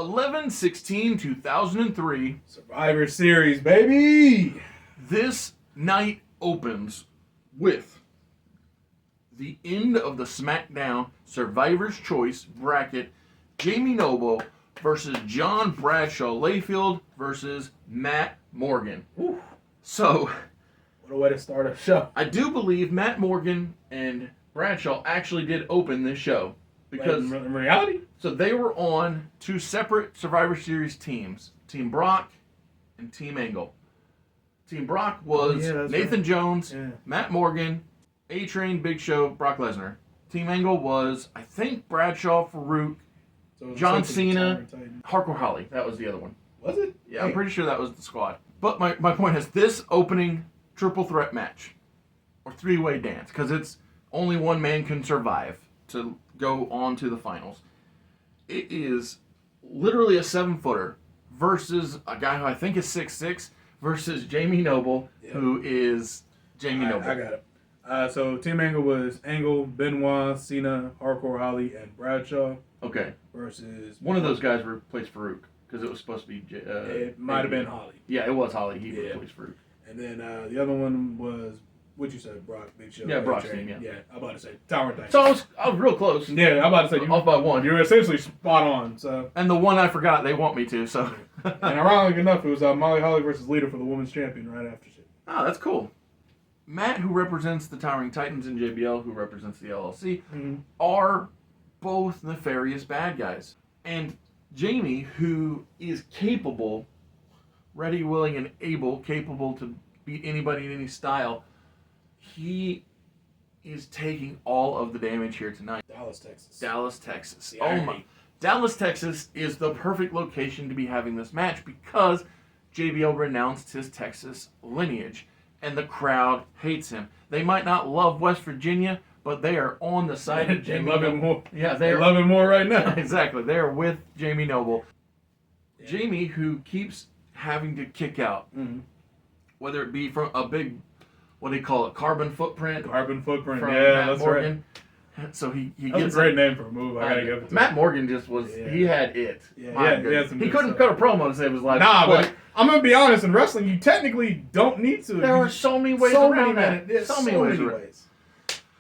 11/16/2003. Survivor Series, baby! This night opens with the end of the SmackDown Survivor's Choice bracket. Jamie Noble versus John Bradshaw Layfield versus Matt Morgan. Ooh. So, what a way to start a show. I do believe Matt Morgan and Bradshaw actually did open this show. Because in reality? So they were on two separate Survivor Series teams. Team Brock and Team Angle. Team Brock was Nathan Jones, Matt Morgan, A-Train, Big Show, Brock Lesnar. Team Angle was, I think, Bradshaw, Farouk, John Cena, Hardcore Holly. That was the other one. Was it? Yeah, I'm pretty sure that was the squad. But my point is, this opening triple threat match, or three-way dance, because it's only one man can survive to go on to the finals. It is literally a 7-footer versus a guy who I think is 6'6", versus Jamie Noble, who is Jamie Noble. I got it. So Team Angle was Angle, Benoit, Cena, Hardcore Holly, and Bradshaw. Okay. Versus one of those guys replaced Farouk because it was supposed to be. It might have been Holly. Yeah, it was Holly. He replaced Farouk. And then the other one was. What'd you say, Brock? Big Show. Yeah, Brock's team. Yeah, I'm about to say Tower Thing. So I was real close. Yeah, I'm about to say off by one. You were essentially spot on. So. And the one I forgot, they want me to. So. And ironically enough, it was Molly Holly versus Lita for the women's champion right after shit. Oh, that's cool. Matt, who represents the Towering Titans, and JBL, who represents the LLC, are both nefarious bad guys. And Jamie, who is capable, ready, willing, and able, capable to beat anybody in any style, he is taking all of the damage here tonight. Dallas, Texas. Oh my. Dallas, Texas is the perfect location to be having this match because JBL renounced his Texas lineage and the crowd hates him. They might not love West Virginia, but they are on the side of Jamie Noble. They love him more. Yeah, they love him more right now. Exactly. They are with Jamie Noble. Yeah. Jamie, who keeps having to kick out, whether it be from a big, what do you call it, carbon footprint? Carbon footprint, from yeah, Matt that's Morgan. right. So he that's gets a great name for a move. I gotta give it to Matt Morgan just was, he had it. Yeah, he couldn't cut a promo to save his life. Nah, but I'm going to be honest, in wrestling, you technically don't need to. There are so many ways around that. So many ways.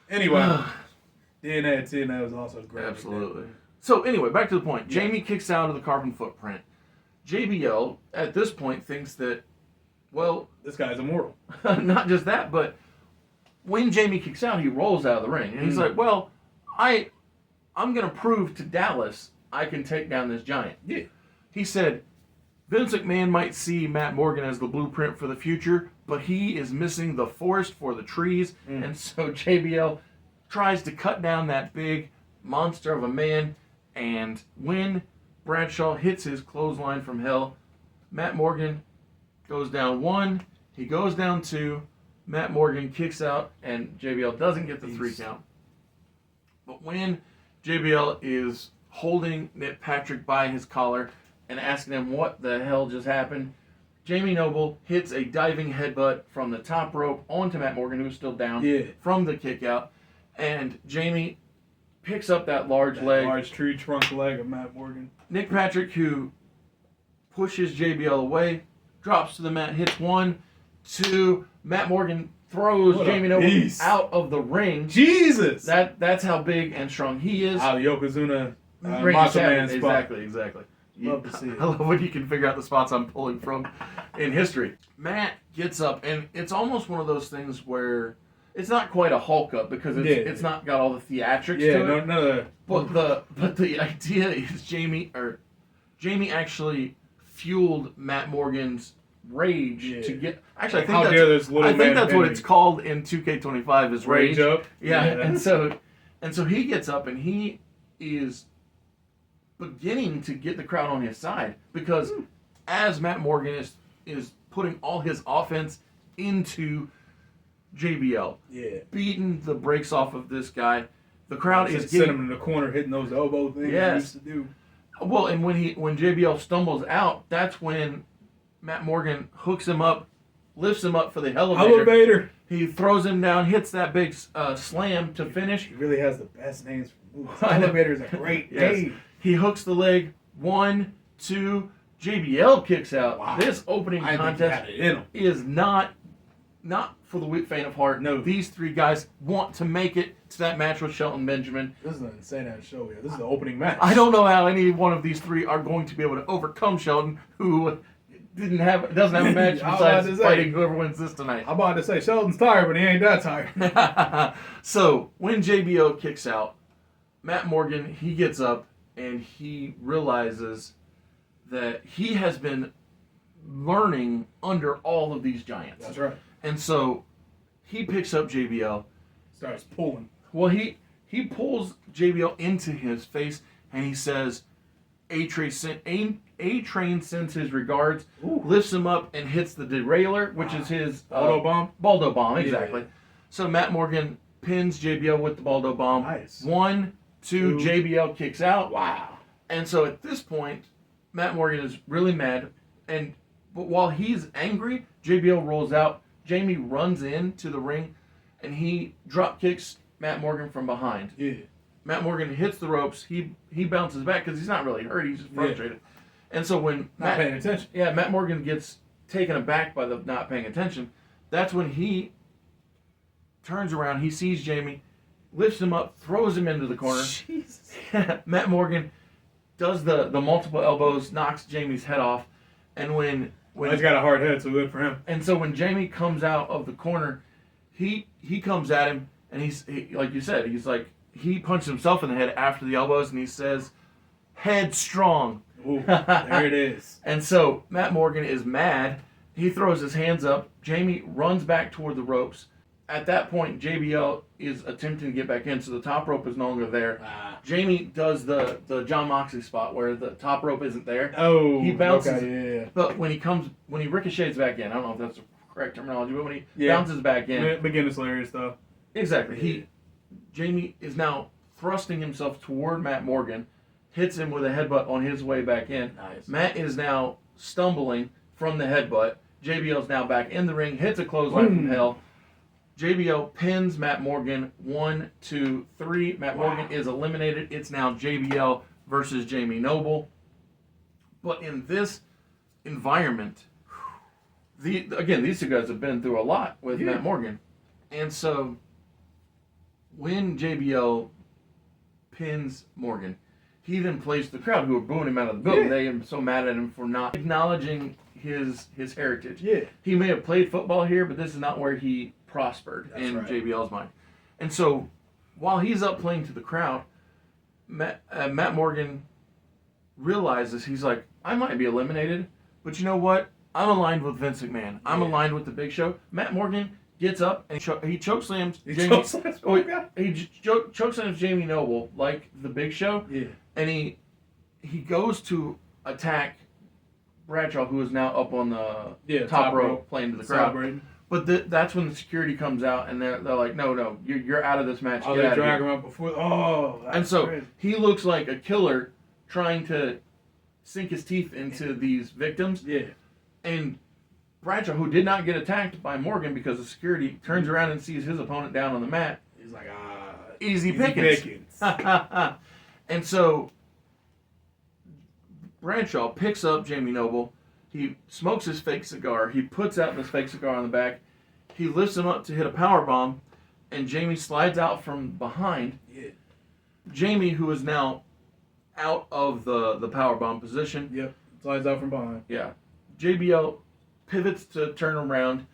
Anyway, TNA was also great. Absolutely. So anyway, back to the point. Jamie kicks out of the carbon footprint. JBL, at this point, thinks that, well... This guy's immortal. Not just that, but when Jamie kicks out, he rolls out of the ring. And he's like, well, I'm going to prove to Dallas I can take down this giant. Yeah. He said, Vince McMahon might see Matt Morgan as the blueprint for the future, but he is missing the forest for the trees. And so JBL tries to cut down that big monster of a man. And when Bradshaw hits his clothesline from hell, Matt Morgan goes down 1. He goes down 2. Matt Morgan kicks out, and JBL doesn't get the 3 count. But when JBL is holding Nick Patrick by his collar and asking him what the hell just happened, Jamie Noble hits a diving headbutt from the top rope onto Matt Morgan, who's still down from the kick out. And Jamie picks up that large tree trunk leg of Matt Morgan. Nick Patrick, who pushes JBL away, drops to the mat, hits 1, 2. Matt Morgan throws Jamie Noble out of the ring. Jesus! That's how big and strong he is. Out of Yokozuna, Macho Man spot. Exactly. Love to see it. I love when you can figure out the spots I'm pulling from in history. Matt gets up, and it's almost one of those things where it's not quite a Hulk up because it's not got all the theatrics to it. No. But the idea is Jamie actually fueled Matt Morgan's rage to get. Actually, I think that's what it's called in 2K25 is rage. Up. Yeah. And so he gets up and he is beginning to get the crowd on his side because as Matt Morgan is putting all his offense into JBL, beating the brakes off of this guy, the crowd is getting... Send him in the corner, hitting those elbow things he used to do. Well, and when JBL stumbles out, that's when Matt Morgan hooks him up, lifts him up for the elevator. He throws him down, hits that big slam to finish. He really has the best names for movies. Elevator's a great name. He hooks the leg, 1, 2. JBL kicks out. Wow. This opening I think he contest had it in him. is not for the faint of heart. No. These 3 guys want to make it to that match with Shelton Benjamin. This is an insane ass show here. This is the opening match. I don't know how any one of these 3 are going to be able to overcome Shelton, who doesn't have a match I was about besides to say. fighting whoever wins this tonight. I'm about to say Sheldon's tired, but he ain't that tired. So when JBL kicks out, Matt Morgan, he gets up and he realizes that he has been learning under all of these giants. That's right. And so he picks up JBL. Starts pulling. Well, he pulls JBL into his face and he says, A-Train sends his regards, Ooh. lifts him up and hits the derailleur, which is his... Baldo bomb? Baldo bomb, exactly. Yeah. So Matt Morgan pins JBL with the Baldo bomb. Nice. 1, 2, JBL kicks out. Wow. And so at this point, Matt Morgan is really mad. But while he's angry, JBL rolls out. Jamie runs into the ring and he drop kicks Matt Morgan from behind. Yeah. Matt Morgan hits the ropes. He bounces back because he's not really hurt. He's just frustrated. And so when Not paying attention. Yeah, Matt Morgan gets taken aback by the not paying attention. That's when he turns around. He sees Jamie, lifts him up, throws him into the corner. Jesus. Matt Morgan does the multiple elbows, knocks Jamie's head off, and when He's got a hard head, so good for him. and so when Jamie comes out of the corner, he comes at him, and he like you said, he punched himself in the head after the elbows, and he says, "Headstrong." Ooh, there it is. And so Matt Morgan is mad. He throws his hands up. Jamie runs back toward the ropes. At that point, JBL is attempting to get back in, so the top rope is no longer there. Jamie does the John Moxley spot where the top rope isn't there. Oh, He bounces. Okay, yeah. But when he ricochets back in, I don't know if that's the correct terminology, but when he Yeah. bounces back in, Beginner's Lariat stuff. exactly, Jamie is now thrusting himself toward Matt Morgan, hits him with a headbutt on his way back in. Nice. Matt is now stumbling from the headbutt. JBL's now back in the ring, hits a clothesline from hell. JBL pins Matt Morgan 1, 2, 3. Matt Morgan is eliminated. It's now JBL versus Jamie Noble. But in this environment, these 2 guys have been through a lot with Matt Morgan. And so when JBL pins Morgan, he then plays the crowd who are booing him out of the building. Yeah. They are so mad at him for not acknowledging his heritage. Yeah. He may have played football here, but this is not where he prospered That's in right. JBL's mind. And so while he's up playing to the crowd, Matt Morgan realizes, he's like, I might be eliminated, but you know what? I'm aligned with Vince McMahon. I'm aligned with the Big Show. Matt Morgan gets up and he chokeslams Jamie. Chokeslams Jamie Noble like the Big Show. Yeah. And he goes to attack Bradshaw, who is now up on the top rope playing to the crowd. Celebrating. But that's when the security comes out and they're like, no, you're out of this match. Oh, Get they out of drag here. him up before. Oh, that's And so crazy. he looks like a killer trying to sink his teeth into these victims. Yeah. And Bradshaw, who did not get attacked by Morgan because the security, turns around and sees his opponent down on the mat. He's like, Easy pickings. And so Bradshaw picks up Jamie Noble. He smokes his fake cigar. He puts out this fake cigar on the back. He lifts him up to hit a power bomb, and Jamie slides out from behind. Yeah. Jamie, who is now out of the power bomb position. Yep. Slides out from behind. Yeah. JBL pivots to turn around.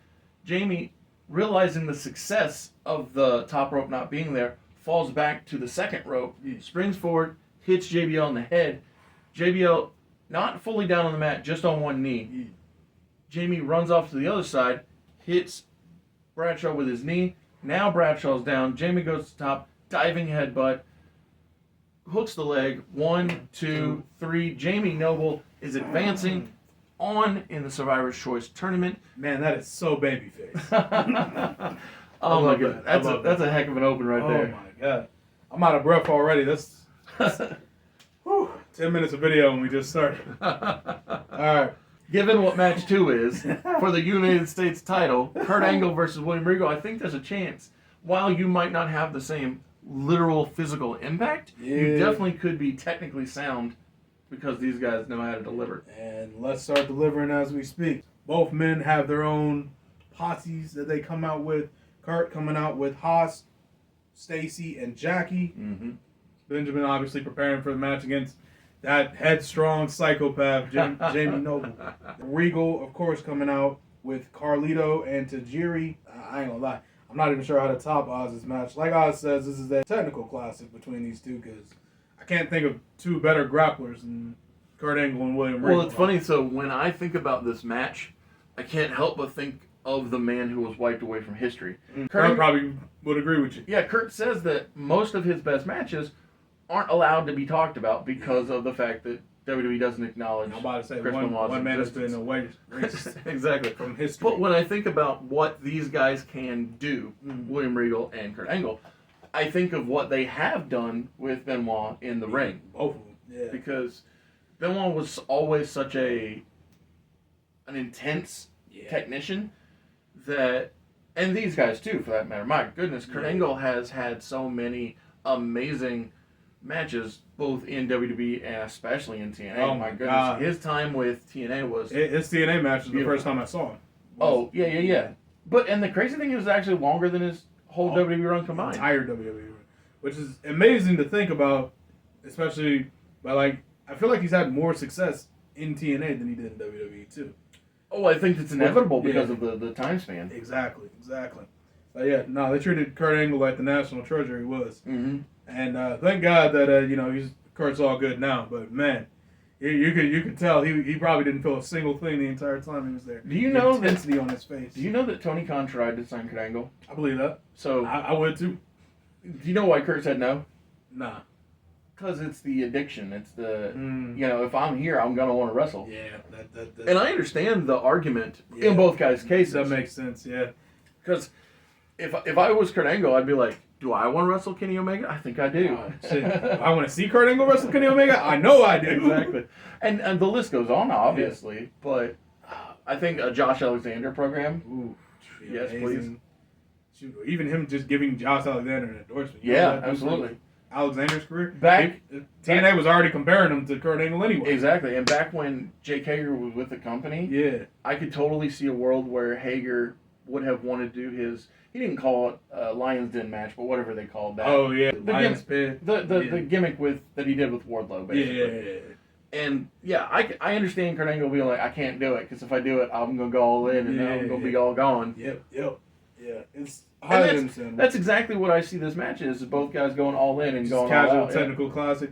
Jamie, realizing the success of the top rope not being there, falls back to the second rope, springs forward, hits JBL in the head. JBL not fully down on the mat, just on one knee. Yeah. Jamie runs off to the other side, hits Bradshaw with his knee. Now Bradshaw's down. Jamie goes to the top, diving headbutt, hooks the leg. 1, 2, 3. Jamie Noble is advancing on in the Survivor's Choice tournament. Man, that is so babyface. Oh my love god, that. that's a heck of an open right Oh there. my god. I'm out of breath already. That's whew, 10 minutes of video and we just started. Alright. Given what match 2 is for the United States title, Kurt Angle versus William Regal, I think there's a chance. While you might not have the same literal physical impact, you Yeah. definitely could be technically sound because these guys know how to deliver. And let's start delivering as we speak. Both men have their own posses that they come out with. Kurt coming out with Haas, Stacy, and Jackie. Mm-hmm. Benjamin obviously preparing for the match against that headstrong psychopath, Jamie Noble. Regal, of course, coming out with Carlito and Tajiri. I ain't gonna lie. I'm not even sure how to top Oz's match. Like Oz says, this is a technical classic between these two because I can't think of two better grapplers than Kurt Angle and William Regal. Well, it's funny. So when I think about this match, I can't help but think of the man who was wiped away from history. Kurt probably would agree with you. Yeah, Kurt says that most of his best matches aren't allowed to be talked about because of the fact that WWE doesn't acknowledge. I'm about to say Chris one Benoit's man has existence. been away racist Exactly. from history. But when I think about what these guys can do, William Regal and Kurt Angle, I think of what they have done with Benoit in the ring. Both of them, yeah. Because Benoit was always such an intense technician that, and these guys too, for that matter. My goodness, Kurt Angle has had so many amazing matches, both in WWE and especially in TNA. Oh my goodness, God. his time with TNA was His TNA match was the beautiful. first time I saw him. Oh yeah. But and the crazy thing is, actually longer than his whole WWE run combined. Entire WWE run, which is amazing to think about, especially by like I feel like he's had more success in TNA than he did in WWE too. Oh, I think it's inevitable because Yeah. of the time span. Exactly. But yeah, no, they treated Kurt Angle like the national treasure he was, Mm-hmm. and thank God that Kurt's all good now. But man, you could tell he probably didn't feel a single thing the entire time he was there. Do you know the intensity on his face? Do you know that Tony Khan tried to sign Kurt Angle? I believe that. So I would too. do you know why Kurt said no? Nah. Because it's the addiction. It's the if I'm here, I'm gonna want to wrestle. Yeah, that And I understand the argument Yeah. in both guys' cases. that makes sense. Yeah. Because if I was Kurt Angle, I'd be like, do I want to wrestle Kenny Omega? I think I do. Shit. I want to see Kurt Angle wrestle Kenny Omega. I know I do. Exactly. And the list goes on, obviously. But I think a Josh Alexander program. Ooh, Yes, amazing. Shoot, even him just giving Josh Alexander an endorsement. You know Yeah, that was absolutely. like Alexander's career. Back- TNA was already comparing him to Kurt Angle anyway. Exactly. And back when Jake Hager was with the company, Yeah. I could totally see a world where Hager would have wanted to do his. He didn't call it a Lions Den match, but whatever they called that. Oh yeah. The Lions gimmick, Pit. the gimmick that he did with Wardlow, basically. Yeah. And yeah, I understand Kurt Angle being like, I can't do it because if I do it, I'm gonna go all in and I'm gonna be all gone. Yep. Yeah. It's And highly that's, understandable. that's exactly what I see this match is both guys going all in and Just going casual all out. technical classic.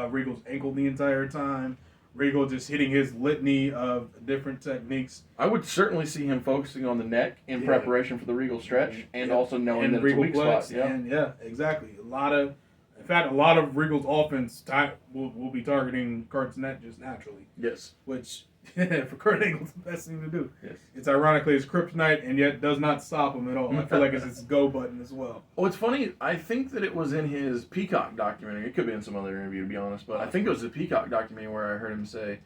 Regal's ankle the entire time. Regal just hitting his litany of different techniques. I would certainly see him focusing on the neck in Yeah. preparation for the Regal stretch and also knowing and that it's a Regal weak Plex, spot. Yeah. And yeah, exactly. In fact, a lot of Regal's offense will be targeting Kurt's neck just naturally, Yes. which for Kurt Angle's the best thing to do. Yes. It's ironically his kryptonite and yet does not stop him at all. I feel like it's his go button as well. Oh, it's funny. I think that it was in his Peacock documentary. It could be in some other interview, to be honest. But I think it was the Peacock documentary where I heard him say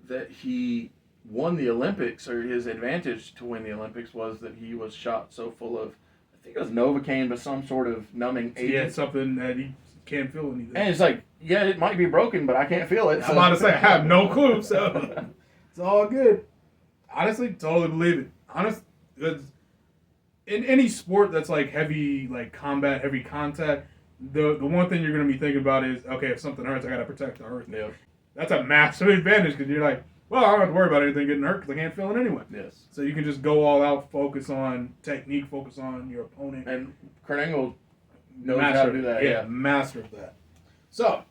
that he won the Olympics, or his advantage to win the Olympics was that he was shot so full of, I think it was Novocaine, but some sort of numbing agent. He had something that he can't feel anything. And it's like, yeah, it might be broken, but I can't feel it. I'm about to say I have no clue, so it's all good. Honestly, totally believe it. Because in any sport that's like heavy, like combat, heavy contact, the one thing you're going to be thinking about is, okay, if something hurts, I got to protect the earth. Yeah. That's a massive advantage because you're like, well, I don't have to worry about anything getting hurt because I can't feel it anyway. Yes. So you can just go all out, focus on technique, focus on your opponent. And Kurt Angle knows Master how to of do that. Yeah, Yeah. master of that. So,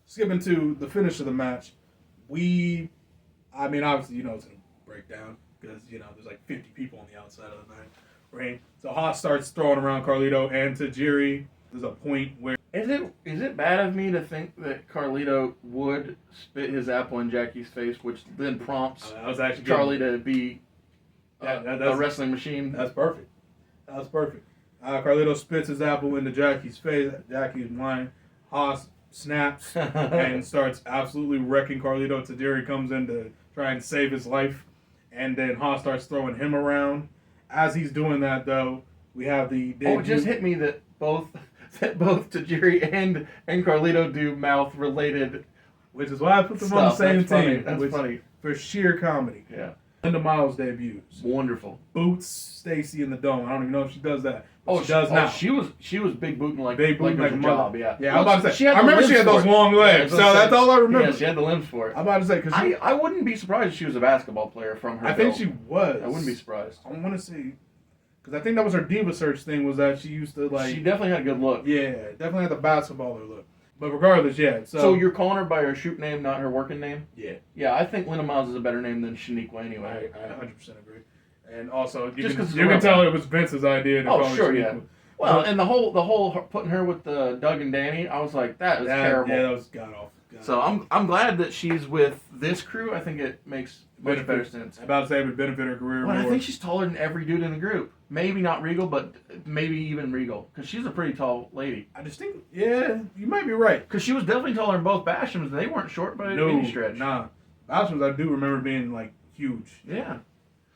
skipping to the finish of the match, obviously, it's going to break down because, there's like 50 people on the outside of the ring. So Haas starts throwing around Carlito and Tajiri. There's a point where Is it bad of me to think that Carlito would spit his apple in Jackie's face, which then prompts I was actually Charlie to be Yeah, a wrestling machine? That's perfect. Carlito spits his apple into Jackie's face. Jackie is blind. Haas snaps and starts absolutely wrecking Carlito. Tajiri comes in to try and save his life. And then Haas starts throwing him around. As he's doing that, though, we have the debut. Oh, it just hit me that both Tajiri and Carlito do mouth related which is why I put them on the Stuff. same That's funny. team. That's which- funny. For sheer comedy. Yeah. Linda Miles debuts. Wonderful. Boots Stacy in the dome. I don't even know if she does that. But Oh, she does now. She was big booting like Big booting like like it was a a mother. job. Yeah. Yeah, I'm about to say. I the remember she limbs had those for it. long Yeah, I legs. was So gonna say, that's all I remember. Yeah, she had the limbs for it. I'm about to say, because I wouldn't be surprised if she was a basketball player from her. I think build. she was. I wouldn't be surprised. I want to see. Because I think that was her Diva Search thing, was that she used to, like. She definitely had a good look. Yeah, definitely had the basketballer look. But regardless, yeah. So you're calling her by her shoot name, not her working name? Yeah. Yeah, I think Linda Miles is a better name than Shaniqua anyway. I 100% agree. And also, you Just can, 'cause it's you a can real tell name. it was Vince's idea to Oh, call her sure, Shaniqua. yeah. Well, and the whole putting her with Doug and Danny, I was like, that is terrible. Yeah, that was god awful. So I'm glad that she's with this crew. I think it makes much better sense. I'm about to say it would benefit her career Well, more. I think she's taller than every dude in the group. Maybe not Regal, but maybe even Regal, because she's a pretty tall lady. I just think, yeah, you might be right. Because she was definitely taller than both Bashams, and they weren't short by any stretch. Nah. Bashams, I do remember being, like, huge. Yeah.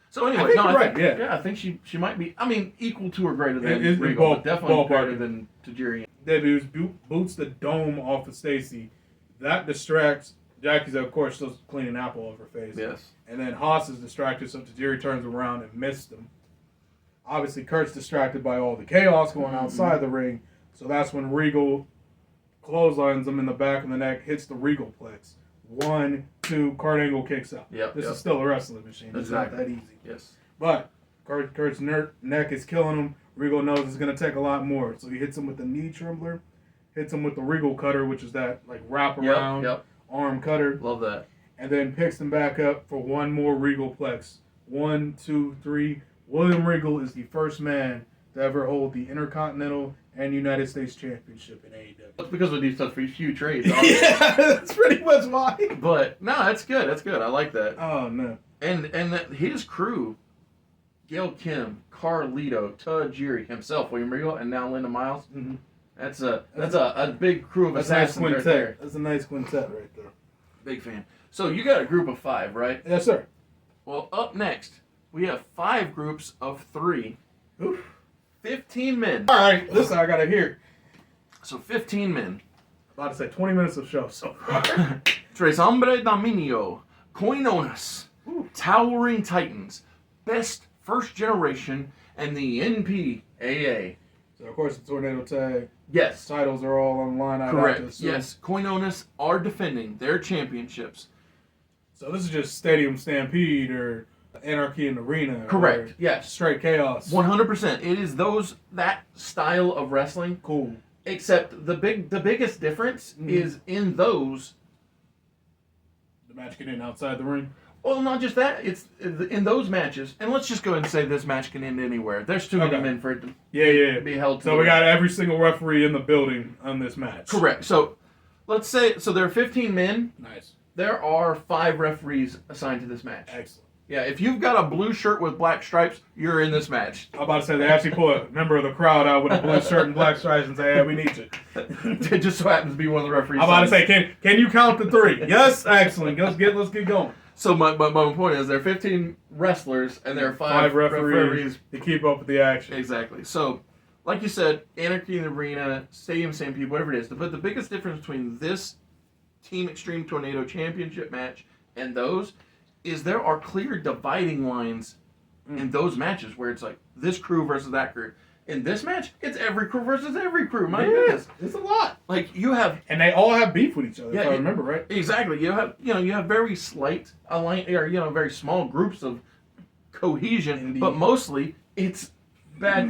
So I anyway, think you're right, yeah. I think she might be. I mean, equal to or greater than It's Regal, but definitely ballpark. greater than Tajiri. Debuts, boots the dome off of Stacy. That distracts. Jackie's, of course, still cleaning apple off her face. Yes. And then Haas is distracted, so Tajiri turns around and missed him. Obviously, Kurt's distracted by all the chaos going outside the ring. So that's when Regal clotheslines him in the back of the neck, hits the Regal plex. 1, 2, Kurt Angle kicks out. Yep, This yep. is still a wrestling machine. It's Exactly. not that easy. Yes. But Kurt's neck is killing him. Regal knows it's going to take a lot more. So he hits him with the knee trembler, hits him with the Regal cutter, which is that like wrap around Yep. arm cutter, Love that. and then picks him back up for one more Regal plex. 1, 2, 3. William Regal is the first man to ever hold the Intercontinental and United States Championship in AEW. That's because of these such few trades. Yeah, that's pretty much why. But no, that's good. That's good. I like that. Oh, no. And that his crew, Gail Kim, Carlito, Tajiri, himself, William Regal, and now Linda Miles. Mm-hmm. That's a big crew of That's a nice assassins right quintet. there. That's a nice quintet right there. Big fan. So you got a group of 5, right? Yes, sir. Well, up next we have 5 groups of 3. Oof. 15 men. All right, listen, I got to hear. So 15 men. About to say 20 minutes of show so far. Tres Hombre Dominio, Koinonis, Towering Titans, Best First Generation, and the NPAA. So, of course, the Tornado Tag Yes. titles are all on the line. I'd have to Correct. assume. Yes. Koinonis are defending their championships. So this is just Stadium Stampede or Anarchy in the Arena. Correct. Or Yes. Straight Chaos. 100%. It is that style of wrestling. Cool. Except the biggest difference is in those. The match can end outside the ring. Well, not just that. It's in those matches, and let's just go ahead and say this match can end anywhere. There's too many Okay. men for it to Yeah. be held to. So the we ring. got every single referee in the building on this match. Correct. So let's say there are 15 men. Nice. There are 5 referees assigned to this match. Excellent. Yeah, if you've got a blue shirt with black stripes, you're in this match. I'm about to say they actually pull a member of the crowd out with a blue shirt and black stripes and say, "Hey, we need you." It just so happens to be one of the referees. I'm about to say, can you count to 3? Yes, excellent. Let's get going. So my point is, there are 15 wrestlers and there are 5 referees. to keep up with the action. Exactly. So, like you said, Anarchy in the Arena, Stadium Stampede, whatever it is. But the biggest difference between this Team Extreme Tornado Championship match and those is there are clear dividing lines in those matches where it's like this crew versus that crew. In this match, it's every crew versus every crew. My goodness. It's a lot. Like you have And they all have beef with each other, Yeah, if I remember right. exactly. You have very slight very small groups of cohesion, Indeed. but mostly it's bad.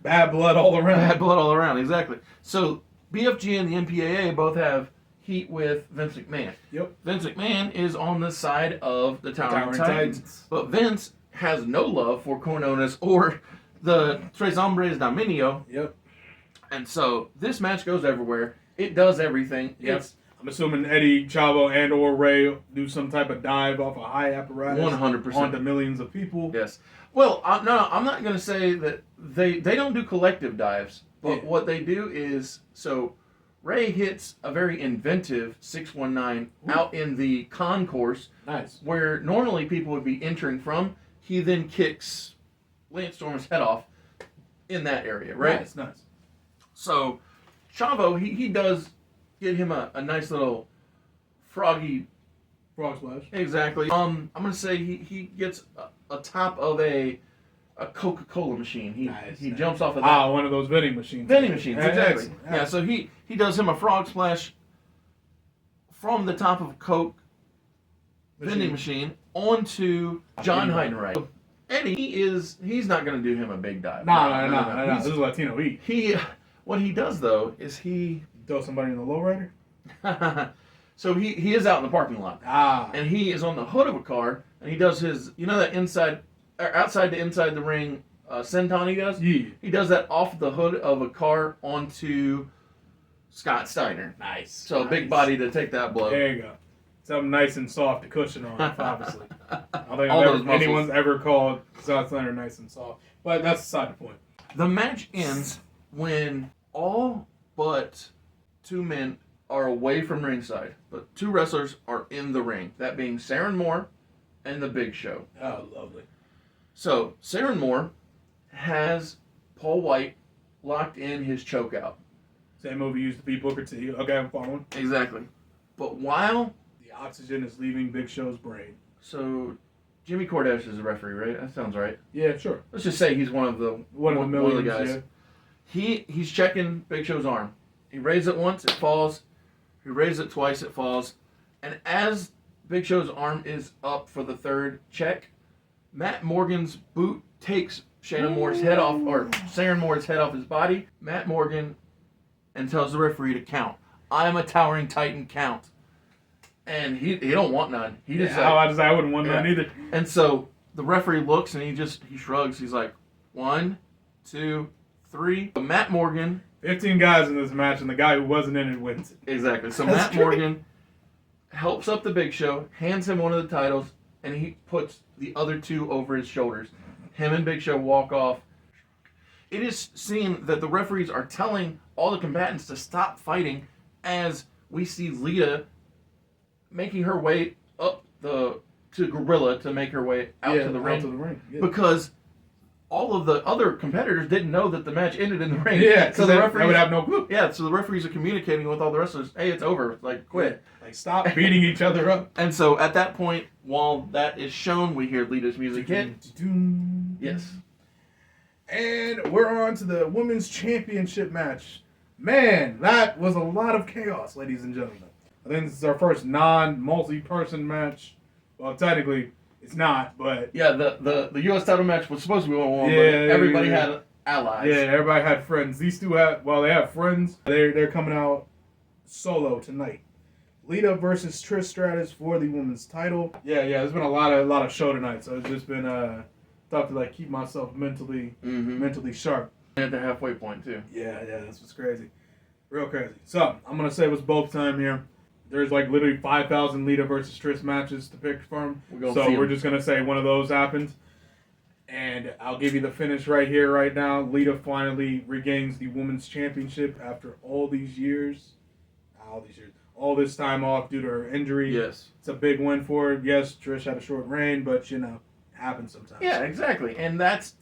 Bad blood all around. Bad blood all around. Exactly. So BFG and the MPAA both have heat with Vince McMahon. Yep. Vince McMahon is on the side of the Towering Towering Titans. Titans. But Vince has no love for Koinonis or the Tres Hombres Dominio. Yep. And so this match goes everywhere. It does everything. Yep. It's I'm assuming Eddie, Chavo, and or Ray do some type of dive off a high apparatus 100%. onto millions of people. Yes. Well, no, I'm not going to say that they don't do collective dives, but Yeah. what they do is Ray hits a very inventive 619 out in the concourse Nice. where normally people would be entering from. He then kicks Lance Storm's head off in that area, right? Nice. So Chavo, he does get him a nice little froggy. Frog splash. Exactly. I'm gonna say he gets a top of a Coca-Cola machine. He jumps off of that. One of those vending machines. Vending machines, exactly. Excellent. Yeah, so he does him a frog splash from the top of a Coke vending machine onto John Heidenreich. And he's not going to do him a big dive. No. This is Latino Heat. What he does though is he Throw somebody in the lowrider. so he is out in the parking lot. And he is on the hood of a car and he does his that outside to inside the ring senton he does. Yeah. He does that off the hood of a car onto Scott Steiner. Nice. So a big body to take that blow. There you go. Something nice and soft to cushion on, obviously. I don't All those think muscles. anyone's ever called Scott Steiner nice and soft. But that's beside the point. The match ends when all but 2 men are away from ringside, but 2 wrestlers are in the ring. That being Saren Moore and the Big Show. Oh, lovely. So Saren Moore has Paul White locked in his chokeout. Same move he used to beat Booker T. Okay, I'm following. Exactly. But while The oxygen is leaving Big Show's brain. so Jimmy Cordesh is the referee, right? That sounds right. Yeah, sure. Let's just say he's one of the Millions, guys. yeah. He's checking Big Show's arm. He raises it once, it falls. He raises it twice, it falls. And as Big Show's arm is up for the 3rd check, Matt Morgan's boot takes Shannon Moore's head off, or Saren Moore's head off his body. Matt Morgan and tells the referee to count. I'm a towering titan, count. And he don't want none. He just I wouldn't want none either. And so the referee looks and he shrugs. He's like, 1, 2, 3. But Matt Morgan. 15 guys in this match, and the guy who wasn't in it wins it. Exactly. So That's Matt great. Morgan helps up the Big Show, hands him one of the titles, and he puts the other 2 over his shoulders. Him and Big Show walk off. It is seen that the referees are telling all the combatants to stop fighting as we see Lita making her way up to Gorilla to make her way out to the ring. Yeah. Because all of the other competitors didn't know that the match ended in the ring. Yeah, so the referees would have no clue. Yeah, so the referees are communicating with all the wrestlers, hey, it's over, like, quit. Like, stop beating each other up. And so at that point, while that is shown, we hear Lita's music hit. Yes. And we're on to the Women's Championship match. Man, that was a lot of chaos, ladies and gentlemen. I think this is our first non-multi-person match. Well, technically, it's not, but... Yeah, the U.S. title match was supposed to be 1-1, Yeah, but everybody yeah. had allies. Yeah, everybody had friends. These 2 they have friends. They're coming out solo tonight. Lita versus Trish Stratus for the women's title. Yeah, there's been a lot of show tonight, so it's just been tough to keep myself mentally sharp. At the halfway point, too. Yeah, this was crazy. Real crazy. So, I'm going to say it was both time here. There's literally 5,000 Lita versus Trish matches to pick from. We're just going to say one of those happened. And I'll give you the finish right here, right now. Lita finally regains the Women's Championship after all these years. All this time off due to her injury. Yes. It's a big win for her. Yes, Trish had a short reign, but, it happens sometimes. Yeah, exactly. And that's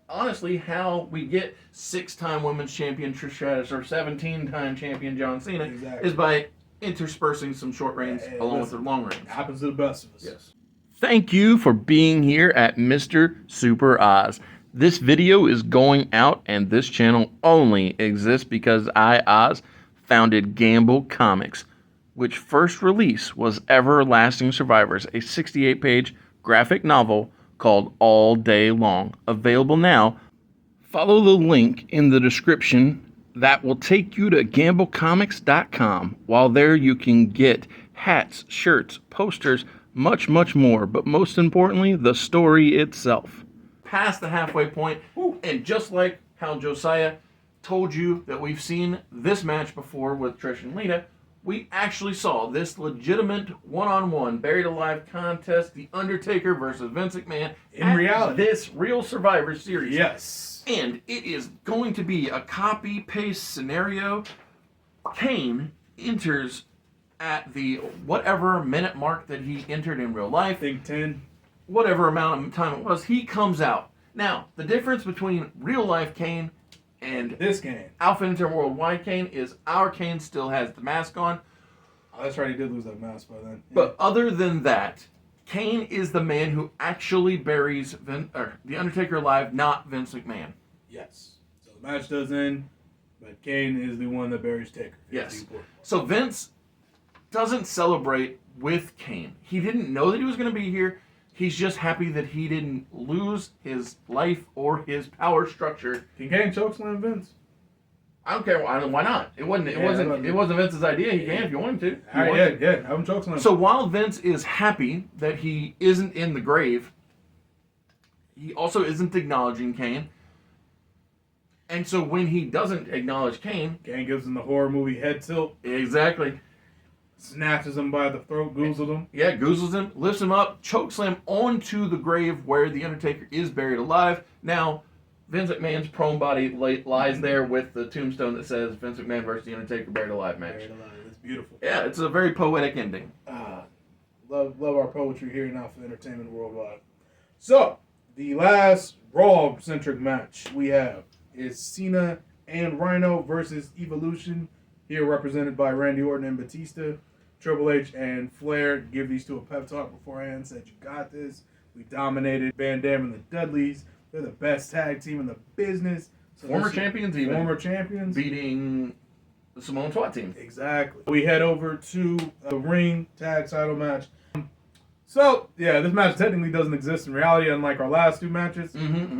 honestly how we get 6-time women's champion Trish Stratus or 17-time champion John Cena is by interspersing some short reigns along with their long reigns. It happens to the best of us. Yes. Thank you for being here at Mr. Super Oz. This video is going out and this channel only exists because I, Oz, founded Gamble Comics, which first release was Everlasting Survivors, a 68-page graphic novel called All Day Long. Available now. Follow the link in the description that will take you to gamblecomics.com. While there you can get hats, shirts, posters, much, much more. But most importantly, the story itself. Past the halfway point, and just like how Josiah told you that we've seen this match before with Trish and Lita, we actually saw this legitimate one-on-one buried alive contest, The Undertaker versus Vince McMahon, in reality. This real Survivor Series. Yes. And it is going to be a copy-paste scenario. Kane enters at the whatever minute mark that he entered in real life. I think 10. Whatever amount of time it was, he comes out. Now, the difference between real-life Kane and this game, Alpha Inter Worldwide Kane is our Kane still has the mask on. Oh, that's right. He did lose that mask by then. Yeah. But other than that, Kane is the man who actually buries The Undertaker alive, not Vince McMahon. Yes. So the match does end, but Kane is the one that buries Taker. Yes. So Vince doesn't celebrate with Kane. He didn't know that he was going to be here. He's just happy that he didn't lose his life or his power structure. Can Kane chokeslam Vince? I don't care. Why not? It wasn't Vince's idea. He can if you want him to. All right, yeah. Have him chokeslam. So while Vince is happy that he isn't in the grave, he also isn't acknowledging Kane. And so when he doesn't acknowledge Kane, Kane gives him the horror movie head tilt. Exactly. Snatches him by the throat, goozles him. Yeah, goozles him, lifts him up, chokeslam onto the grave where the Undertaker is buried alive. Now, Vince McMahon's prone body lies there with the tombstone that says Vince McMahon versus the Undertaker buried alive match. Buried alive. It's beautiful. Yeah, it's a very poetic ending. Love our poetry here now for entertainment worldwide. So, the last Raw-centric match we have is Cena and Rhino versus Evolution, here represented by Randy Orton and Batista. Triple H and Flair give these two a pep talk beforehand, said, "You got this. We dominated Van Dam and the Dudleys. They're the best tag team in the business." So Former champions even. Former champions. Beating the Samoan SWAT team. Exactly. We head over to the ring tag title match. So, yeah, this match technically doesn't exist in reality, unlike our last two matches.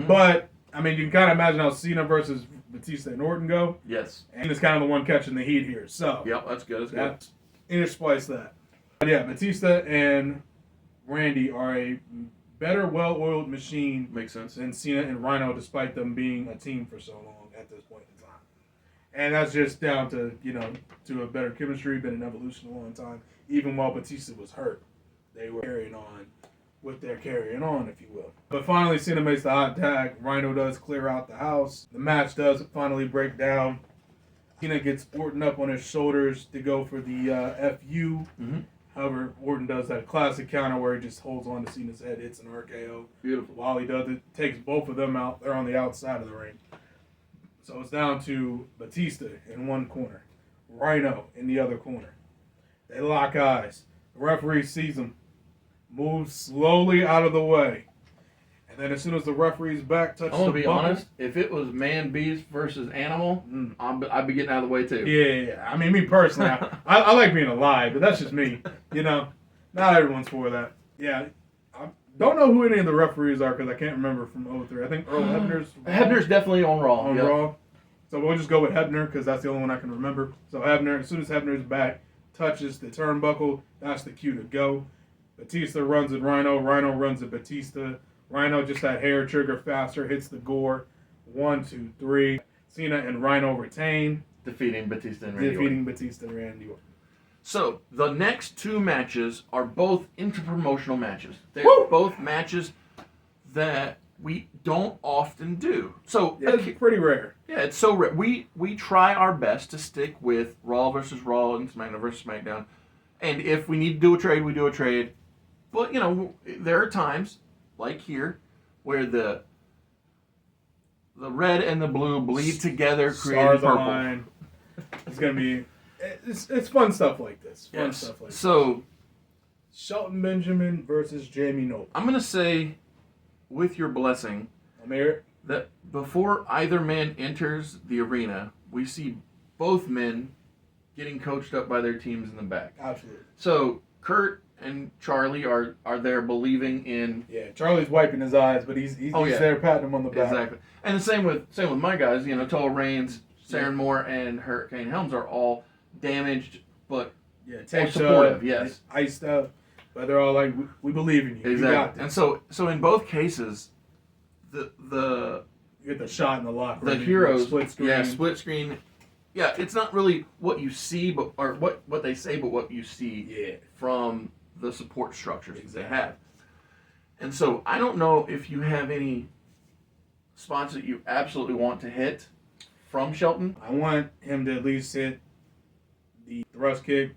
But, I mean, you can kind of imagine how Cena versus Batista and Orton go. Yes. And it's kind of the one catching the heat here. So, Yep, that's good. That's good. Intersplice that. But yeah, Batista and Randy are a better, well-oiled machine Makes sense. than Cena and Rhino, despite them being a team for so long at this point in time. And that's just down to, to a better chemistry, been in Evolution a long time. Even while Batista was hurt, they were carrying on what they're carrying on, if you will. But finally, Cena makes the hot tag. Rhino does clear out the house. The match does finally break down. Cena gets Orton up on his shoulders to go for the FU. However, Orton does that classic counter where he just holds on to Cena's head, hits an RKO. Beautiful. While he does it, takes both of them out. They're on the outside of the ring. So it's down to Batista in one corner, Rhino in the other corner. They lock eyes. The referee sees them, moves slowly out of the way. And then as soon as the referee's back touches I'm going to be button, honest. If it was man, beast versus animal, I'd be getting out of the way too. Yeah. I mean, me personally, I like being alive, but that's just me. Not everyone's for that. Yeah. I don't know who any of the referees are because I can't remember from 03. I think Earl Hebner's Hebner's definitely on Raw. on Raw. So we'll just go with Hebner because that's the only one I can remember. So Hebner, as soon as Hebner's back touches the turnbuckle, that's the cue to go. Batista runs at Rhino. Rhino runs at Batista. Rhino just that hair trigger faster, hits the gore. 1, 2, 3. Cena and Rhino retain. Defeating Batista and Randy Orton. Batista and Randy Orton. So, the next two matches are both interpromotional matches. They're both matches that we don't often do. So, Yeah, it's pretty rare. Yeah, it's so rare. We try our best to stick with Raw versus Raw and SmackDown versus SmackDown. And if we need to do a trade, we do a trade. But, there are times, like here, where the red and the blue bleed together, creating purple. Line. It's gonna be, it's fun stuff like this. So, Shelton Benjamin versus Jamie Noble. I'm gonna say, with your blessing, I'm here. that before either man enters the arena, we see both men getting coached up by their teams in the back. Absolutely. So Kurt and Charlie are there believing in. Yeah, Charlie's wiping his eyes, but he's there patting him on the back. Exactly. And the same with my guys. Total Reigns, Saren Moore, and Hurricane Helms are all damaged, but supportive. Yes, iced up, but they're all like, "We believe in you." Exactly. You got this. And so in both cases, the you get the shot in the locker room. The heroes, split screen. Yeah, split screen. Yeah, it's not really what you see, or what they say, but what you see from the support structures that they have. And so I don't know if you have any spots that you absolutely want to hit from Shelton. I want him to at least hit the thrust kick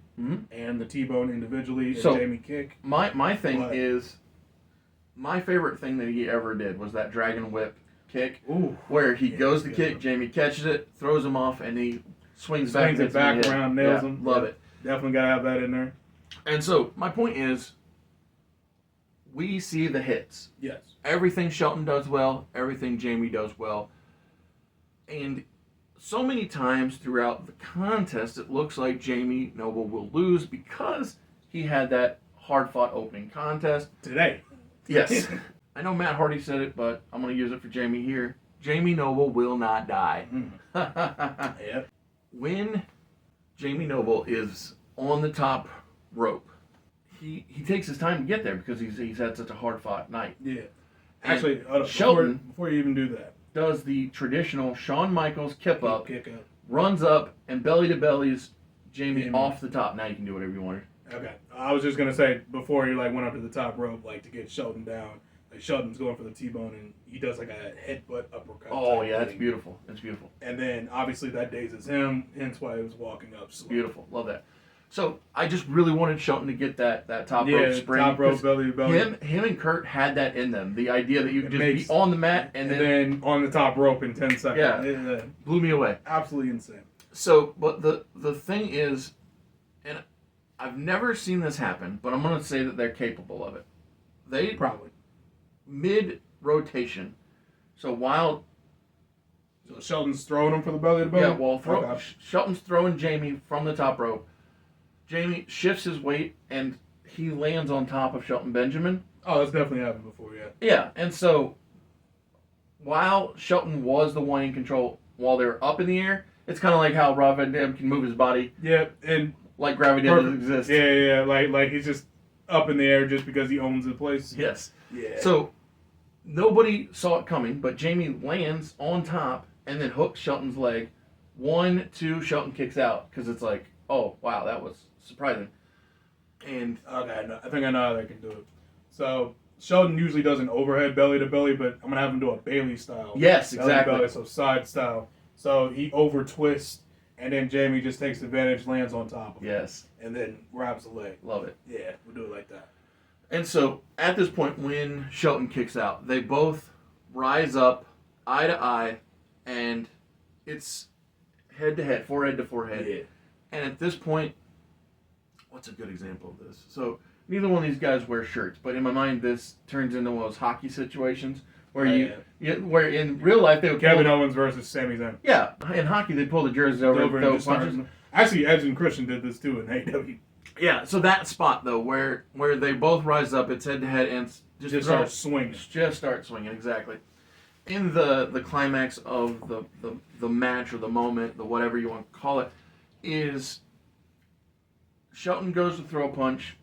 and the T-bone individually and Jamie kick. My thing is, my favorite thing that he ever did was that Dragon Whip kick, where he goes to kick, Jamie catches it, throws him off, and he swings back it back around, nails him. Love it. Definitely gotta have that in there. And so my point is, we see the hits. Yes. Everything Shelton does well, everything Jamie does well. And so many times throughout the contest, it looks like Jamie Noble will lose because he had that hard-fought opening contest. Today. Yes. I know Matt Hardy said it, but I'm going to use it for Jamie here. Jamie Noble will not die. Yep. When Jamie Noble is on the top rope, he takes his time to get there because he's had such a hard-fought night. Yeah. Actually, Shelton before you even do that, does the traditional Shawn Michaels kick up, up. runs up, and belly to bellies Jamie off the top. Now you can do whatever you want. Okay. I was just gonna say before he went up to the top rope to get Shelton down. Shelton's going for the T-bone and he does a headbutt uppercut. Oh yeah, that's beautiful. That's beautiful. And then obviously that dazes him, hence why he was walking up slow. Beautiful. Love that. So I just really wanted Shelton to get that top rope spring. Top rope belly to belly. Him and Kurt had that in them. The idea that you could just be on the mat and then on the top rope in 10 seconds. Yeah. Blew me away. Absolutely insane. So, but the thing is, and I've never seen this happen, but I'm going to say that they're capable of it. They probably mid-rotation. So while Shelton's throwing him for the belly to belly? Yeah, Shelton's throwing Jamie from the top rope. Jamie shifts his weight and he lands on top of Shelton Benjamin. Oh, that's definitely happened before, yeah. Yeah, and so while Shelton was the one in control while they were up in the air, it's kind of like how Rob Van Dam can move his body. Yeah, and like gravity doesn't exist. Yeah, like he's just up in the air just because he owns the place. Yes. Yeah. So nobody saw it coming, but Jamie lands on top and then hooks Shelton's leg. 1, 2, Shelton kicks out because it's like, oh wow, that was surprising. And okay, I think I know how they can do it. So Shelton usually does an overhead belly to belly, but I'm gonna have him do a Bailey style. Yes, belly exactly. Belly, so side style. So he over twists, and then Jamie just takes advantage, lands on top of him. Yes. And then grabs the leg. Love it. Yeah, we'll do it like that. And so at this point, when Shelton kicks out, they both rise up eye to eye, and it's head to head, forehead to forehead. Yeah. And at this point, what's a good example of this? So neither one of these guys wear shirts, but in my mind, this turns into one of those hockey situations where where in real life they would Kevin Owens versus Sami Zayn. Yeah, in hockey they pull the jerseys over and throw punches. Actually, Edge and Christian did this too in AEW. Yeah, so that spot though, where they both rise up, it's head to head and just start swinging. Just start swinging, exactly. In the climax of the match or the moment, the whatever you want to call it, is Shelton goes to throw a punch,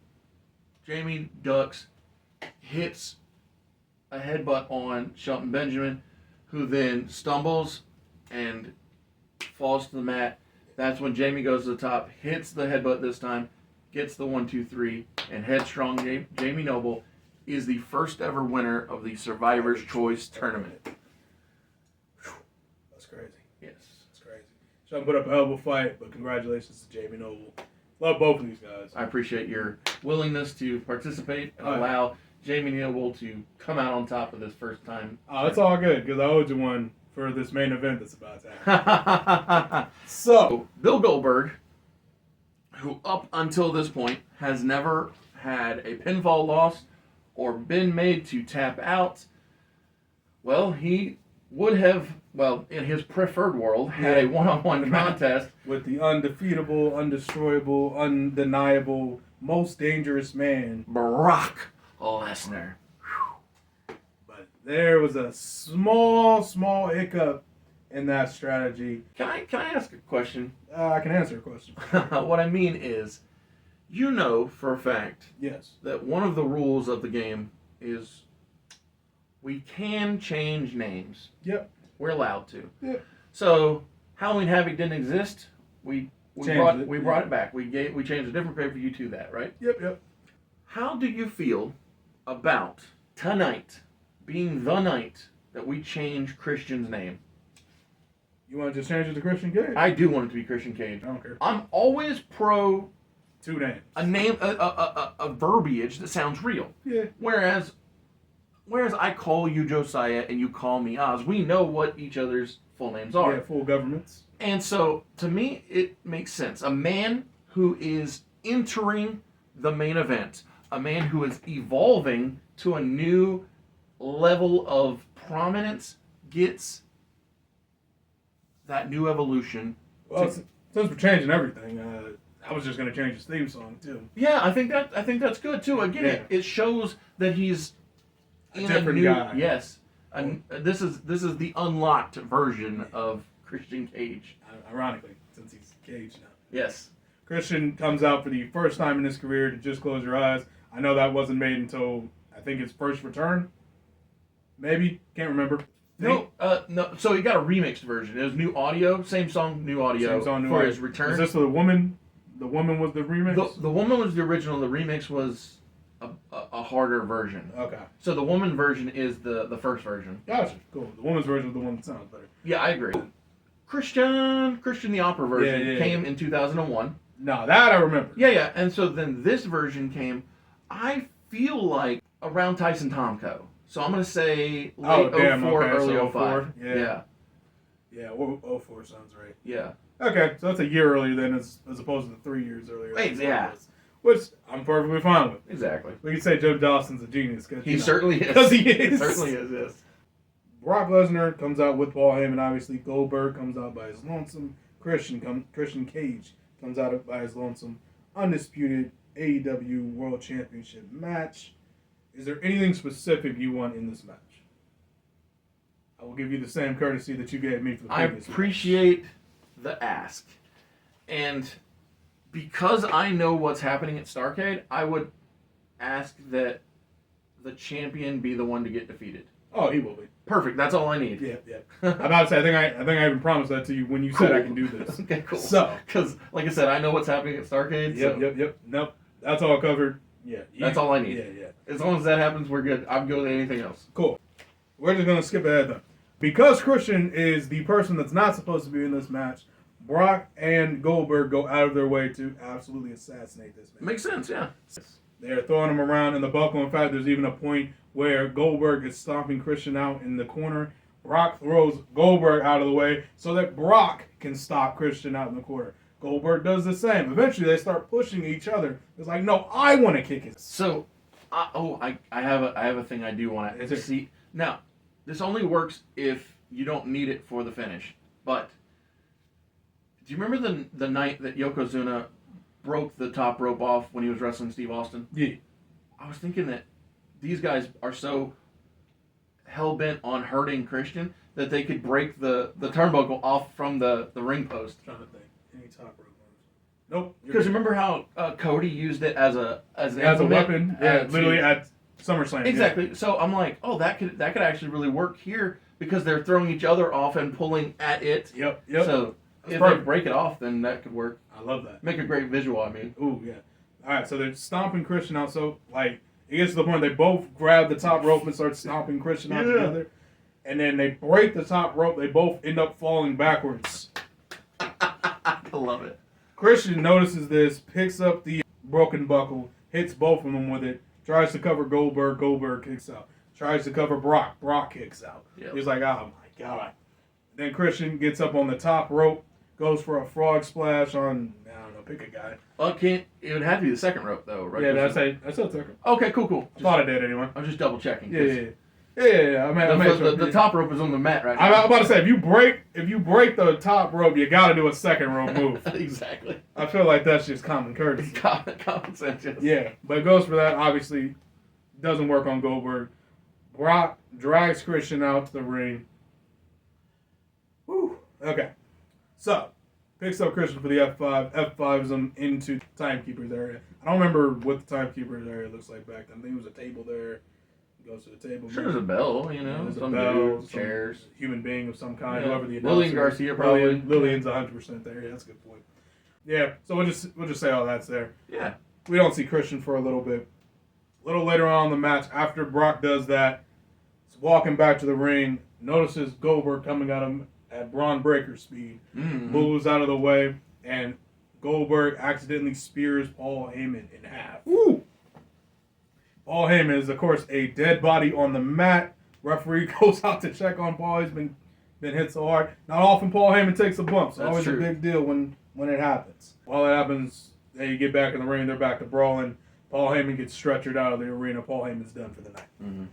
Jamie ducks, hits a headbutt on Shelton Benjamin, who then stumbles and falls to the mat. That's when Jamie goes to the top, hits the headbutt this time, gets the 1, 2, 3, and headstrong Jamie Noble is the first ever winner of the Survivor's Choice Tournament. That's crazy. Yes. That's crazy. Shelton put up a hell of a fight, but congratulations to Jamie Noble. Love both of these guys. I appreciate your willingness to participate and allow Jamie Noble to come out on top of this first time. Oh, it's all good, because I owed you one for this main event that's about to happen. So, Bill Goldberg, who up until this point has never had a pinfall loss or been made to tap out, well, he would have, in his preferred world, had a one-on-one contest with the undefeatable, undestroyable, undeniable, most dangerous man, Brock Lesnar. But there was a small hiccup in that strategy. Can I ask a question? I can answer a question. What I mean is, you know for a fact yes, that one of the rules of the game is we can change names. Yep. We're allowed to. Yep. So Halloween Havoc didn't exist. We brought it back. We changed a different pay-per-view to that, right? Yep. How do you feel about tonight being the night that we change Christian's name? You want to just change it to Christian Cage? I do want it to be Christian Cage. I don't care. I'm always pro 2 names. a name, a verbiage that sounds real. Yeah. Whereas I call you Josiah and you call me Oz, we know what each other's full names are. Yeah, full governments. And so, to me, it makes sense. A man who is entering the main event, a man who is evolving to a new level of prominence, gets that new evolution. Well, since we're changing everything, I was just gonna change his theme song too. Yeah, I think that's good too. Again, Yeah. it shows that he's A different guy. Yes, and this is the unlocked version of Christian Cage. Ironically, since he's Cage now. Yes. Christian comes out for the first time in his career to Just Close Your Eyes. I know that wasn't made until I think his first return. Maybe, can't remember. No. So he got a remixed version. It was new audio, same song, new audio Same song, new for audio. his return. Was this the woman? The woman was the remix. The woman was the original. The remix was a harder version. Okay, So the woman version is the first version. gotcha. Cool. The woman's version was the one that sounds better. Yeah, I agree. Christian the opera version Yeah. came in 2001. No, that I remember. Yeah, and so then this version came, I feel like, around Tyson Tomko. So I'm going to say late 04, okay, early so 05. 04, yeah. Yeah, 04 sounds right. Yeah. Okay, so that's a year earlier then as opposed to 3 years earlier. Wait, yeah. Which I'm perfectly fine with. Exactly. We can say Joe Dawson's a genius. Cause, He certainly is. Because he is. He certainly is, yes. Brock Lesnar comes out with Paul Heyman. Obviously, Goldberg comes out by his lonesome. Christian Cage comes out by his lonesome. Undisputed AEW World Championship match. Is there anything specific you want in this match? I will give you the same courtesy that you gave me for the I previous appreciate the ask. And because I know what's happening at Starrcade, I would ask that the champion be the one to get defeated. match. Oh, he will be. Perfect. That's all I need. Yeah. I'm about to say, I think I even promised that to you when you said I can do this. Okay, cool. So, Because, like I said, I know what's happening at Starrcade. yep. Nope. That's all covered. Yeah. That's all I need. Yeah. As long as that happens, we're good. I'm good with anything else. Cool. We're just going to skip ahead then. Because Christian is the person that's not supposed to be in this match, Brock and Goldberg go out of their way to absolutely assassinate this man. Makes sense, yeah. They're throwing him around in the buckle. In fact, there's even a point where Goldberg is stomping Christian out in the corner. Brock throws Goldberg out of the way so that Brock can stop Christian out in the corner. Goldberg does the same. Eventually, they start pushing each other. It's like, no, I want to kick it. So, I have a thing I do want Is to it- see. Now, this only works if you don't need it for the finish. But do you remember the night that Yokozuna broke the top rope off when he was wrestling Steve Austin? Yeah. I was thinking that these guys are so hell-bent on hurting Christian that they could break the turnbuckle off from the ring post. Trying to think. Any top rope moves? Nope. Because remember how Cody used it as an As a implement? weapon. Yeah, literally at SummerSlam. Exactly. So I'm like, oh, that could actually really work here because they're throwing each other off and pulling at it. Yeah. Yep. So That's if perfect. they break it off, then that could work. I love that. Make a great visual. I mean, Ooh, yeah. All right, so they're stomping Christian out. So, like, it gets to the point they both grab the top rope and start stomping Christian out Yeah. together. And then they break the top rope. They both end up falling backwards. I love it. Christian notices this, picks up the broken buckle, hits both of them with it, tries to cover Goldberg. Goldberg kicks out. Tries to cover Brock. Brock kicks out. Yep. He's like, oh my God. Then Christian gets up on the top rope, goes for a frog splash on, I don't know, pick a guy. Well, it would have to be the second rope though, right? Yeah, that's a second. Okay, cool. I thought I did anyway. I'm just double checking. Yeah. I made sure. The top rope is on the mat right I'm now. about to say if you break the top rope, you got to do a second rope move. Exactly. I feel like that's just common courtesy. Common sense. Yes. Yeah, but it goes for that. Obviously, doesn't work on Goldberg. Brock drags Christian out to the ring. Whew. Okay, so picks up Christian for the F5. F5s him into Timekeeper's area. I don't remember what the Timekeeper's area looks like back then. I think it was a table there. Goes to the table. Sure, there's a bell. There's a some bell, dude, some chairs. human being of some kind, Yeah. whoever the Lillian announcer Garcia, is. probably. Lillian's 100% there. Yeah, that's a good point. Yeah, so we'll just say all that's there. Yeah. We don't see Christian for a little bit. A little later on in the match, after Brock does that, he's walking back to the ring, notices Goldberg coming at him at Braun Breaker speed, Mm-hmm. moves out of the way, and Goldberg accidentally spears Paul Heyman in half. Woo! Paul Heyman is, of course, a dead body on the mat. Referee goes out to check on Paul. He's been hit so hard. Not often Paul Heyman takes a bump. So That's always true. a big deal when it happens. While it happens, They get back in the ring. They're back to brawling. Paul Heyman gets stretchered out of the arena. Paul Heyman's done for the night. Mm-hmm.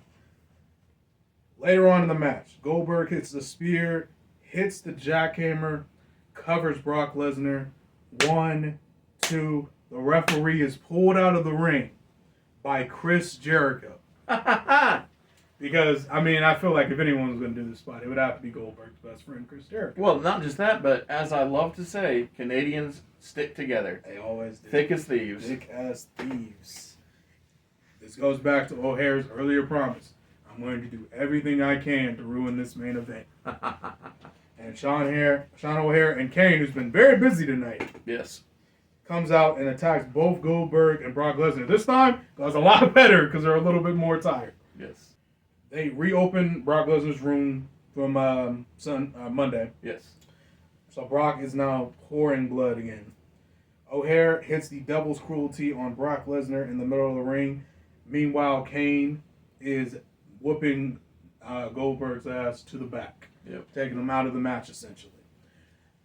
Later on in the match, Goldberg hits the spear, hits the jackhammer, covers Brock Lesnar. 1, 2. The referee is pulled out of the ring by Chris Jericho. Because, I mean, I feel like if anyone was going to do this spot, it would have to be Goldberg's best friend, Chris Jericho. Well, not just that, but as I love to say, Canadians stick together. They always do. Thick as thieves. Thick as thieves. This goes back to O'Hare's earlier promise. I'm going to do everything I can to ruin this main event. And Sean O'Hare and Kane, who's been very busy tonight, Yes. comes out and attacks both Goldberg and Brock Lesnar. This time, goes a lot better because they're a little bit more tired. Yes. They reopen Brock Lesnar's room from Monday. Yes. So Brock is now pouring blood again. O'Hare hits the devil's cruelty on Brock Lesnar in the middle of the ring. Meanwhile, Kane is whooping Goldberg's ass to the back. Yep. Taking him out of the match, essentially.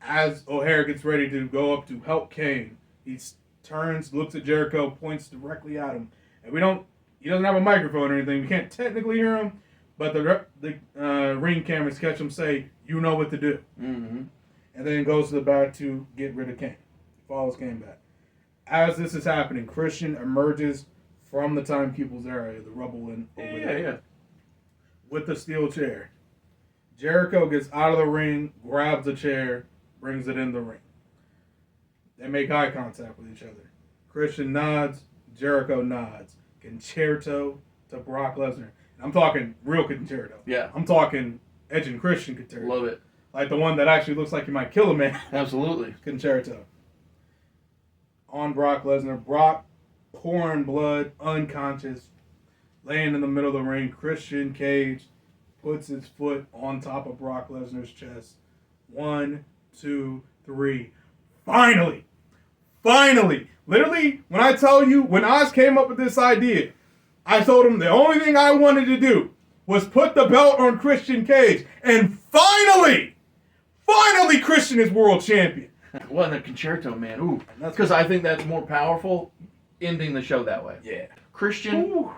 As O'Hare gets ready to go up to help Kane, he turns, looks at Jericho, points directly at him. And he doesn't have a microphone or anything. We can't technically hear him, but the ring cameras catch him say, "You know what to do." Mm-hmm. And then goes to the back to get rid of Kane. Follows Kane back. As this is happening, Christian emerges from the Time People's area, the rubble over there, Yeah. with the steel chair. Jericho gets out of the ring, grabs a chair, brings it in the ring. They make eye contact with each other. Christian nods, Jericho nods. Concerto to Brock Lesnar. I'm talking real concerto. Yeah. I'm talking Edge and Christian concerto. Love it. Like the one that actually looks like he might kill a man. Absolutely. Concerto. On Brock Lesnar. Brock pouring blood, unconscious, laying in the middle of the ring. Christian Cage puts his foot on top of Brock Lesnar's chest. 1, 2, 3. Finally! Literally, when I tell you, when Oz came up with this idea, I told him the only thing I wanted to do was put the belt on Christian Cage. And finally, Christian is world champion. Well, and the concerto, man. Ooh. Because I think that's more powerful, ending the show that way. Yeah. Christian. Ooh.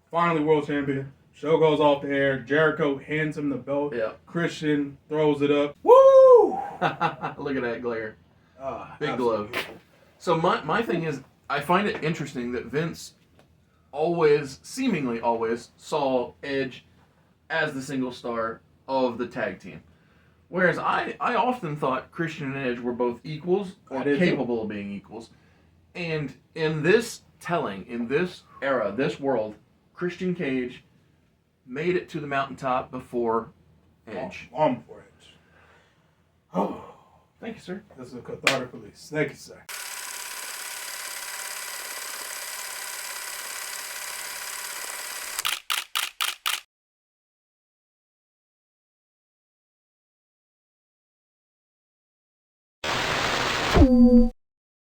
Finally world champion. Show goes off the air. Jericho hands him the belt. Yeah. Christian throws it up. Woo! Look at that glare. Big absolutely. glow. So my thing is, I find it interesting that Vince seemingly always, saw Edge as the single star of the tag team. Whereas I often thought Christian and Edge were both equals or capable of being equals. And in this era, this world, Christian Cage made it to the mountaintop before Edge. Long before Edge. Oh, Thank you, sir. this is a cathartic release. Thank you, sir.